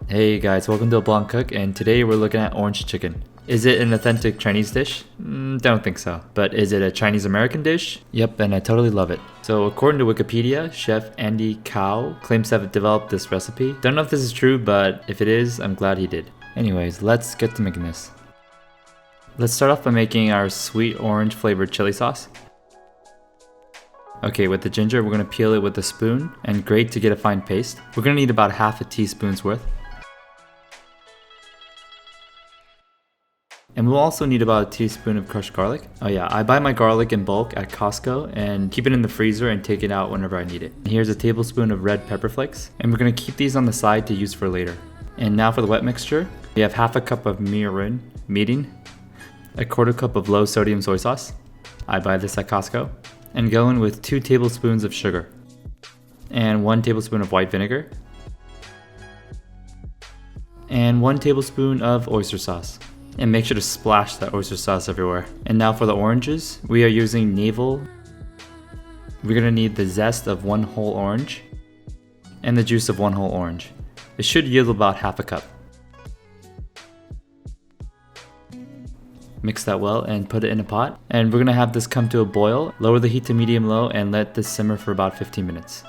Hey guys, welcome to A Blonde Cook, and today we're looking at orange chicken. Is it an authentic Chinese dish? Don't think so. But is it a Chinese American dish? Yep, and I totally love it. So according to Wikipedia, Chef Andy Cao claims to have developed this recipe. Don't know if this is true, but if it is, I'm glad he did. Anyways, let's get to making this. Let's start off by making our sweet orange flavored chili sauce. Okay, with the ginger, we're gonna peel it with a spoon and grate to get a fine paste. We're gonna need about half a teaspoon's worth. And we'll also need about a teaspoon of crushed garlic. Oh yeah, I buy my garlic in bulk at Costco and keep it in the freezer and take it out whenever I need it. Here's a tablespoon of red pepper flakes, and we're gonna keep these on the side to use for later. And now for the wet mixture, we have half a cup of mirin, a quarter cup of low sodium soy sauce. I buy this at Costco. And go in with 2 tablespoons of sugar and 1 tablespoon of white vinegar and 1 tablespoon of oyster sauce. And make sure to splash that oyster sauce everywhere. And now for the oranges, we are using Naval. We're gonna need the zest of 1 whole orange and the juice of 1 whole orange. It should yield about half a cup. Mix that well and put it in a pot. And we're gonna have this come to a boil. Lower the heat to medium-low and let this simmer for about 15 minutes.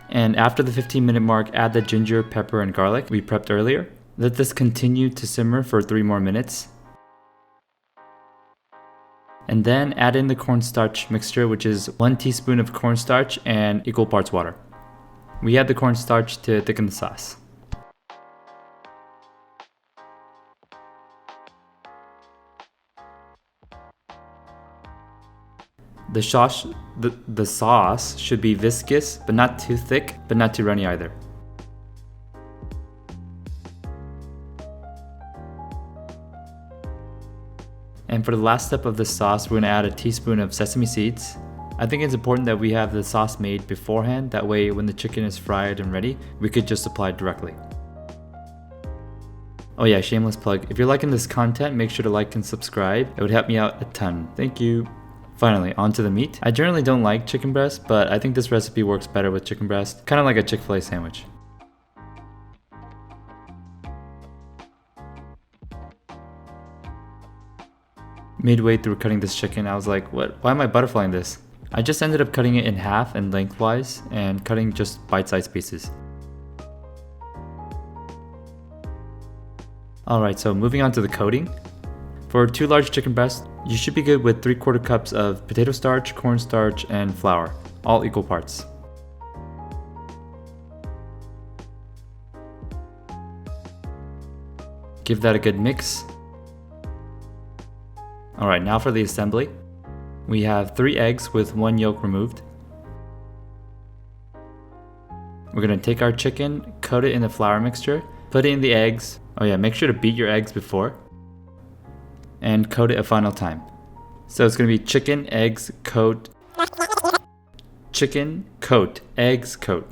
And after the 15-minute mark, add the ginger, pepper, and garlic we prepped earlier. Let this continue to simmer for 3 more minutes. And then add in the cornstarch mixture, which is 1 teaspoon of cornstarch and equal parts water. We add the cornstarch to thicken the sauce. The sauce should be viscous, but not too thick, but not too runny either. And for the last step of the sauce, we're going to add a teaspoon of sesame seeds. I think it's important that we have the sauce made beforehand, that way when the chicken is fried and ready, we could just apply it directly. Oh yeah, shameless plug, if you're liking this content, make sure to like and subscribe. It would help me out a ton. Thank you. Finally, onto the meat. I generally don't like chicken breast, but I think this recipe works better with chicken breast, kind of like a Chick-fil-A sandwich. Midway through cutting this chicken, I was like, why am I butterflying this? I just ended up cutting it in half and lengthwise and cutting just bite-sized pieces. Alright, so moving on to the coating. For 2 large chicken breasts, you should be good with 3/4 cups of potato starch, cornstarch, and flour, all equal parts. Give that a good mix. Alright, now for the assembly. We have 3 eggs with 1 yolk removed. We're going to take our chicken, coat it in the flour mixture, put it in the eggs. Oh yeah, make sure to beat your eggs before. And coat it a final time. So it's going to be chicken, eggs, coat. Chicken, coat, eggs, coat.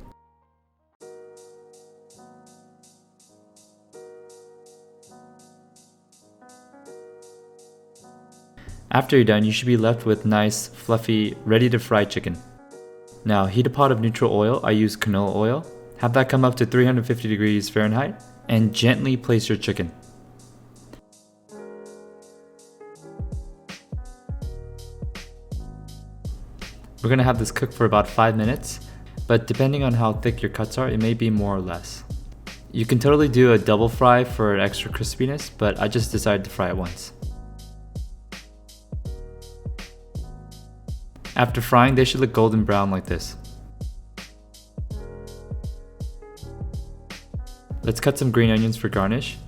After you're done, you should be left with nice, fluffy, ready to fry chicken. Now heat a pot of neutral oil. I use canola oil. Have that come up to 350 degrees Fahrenheit and gently place your chicken. We're gonna have this cook for about 5 minutes, but depending on how thick your cuts are, it may be more or less. You can totally do a double fry for extra crispiness, but I just decided to fry it once. After frying, they should look golden brown like this. Let's cut some green onions for garnish.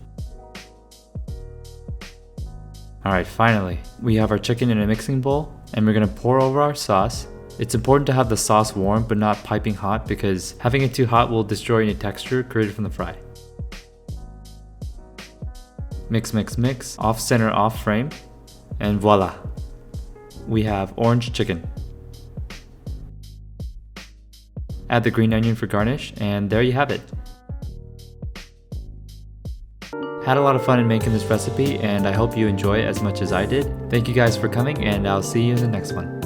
Alright, finally, we have our chicken in a mixing bowl, and we're gonna pour over our sauce. It's important to have the sauce warm but not piping hot, because having it too hot will destroy any texture created from the fry. Mix, mix, mix, off center, off frame, and voila! We have orange chicken. Add the green onion for garnish, and there you have it. Had a lot of fun in making this recipe, and I hope you enjoy it as much as I did. Thank you guys for coming, and I'll see you in the next one.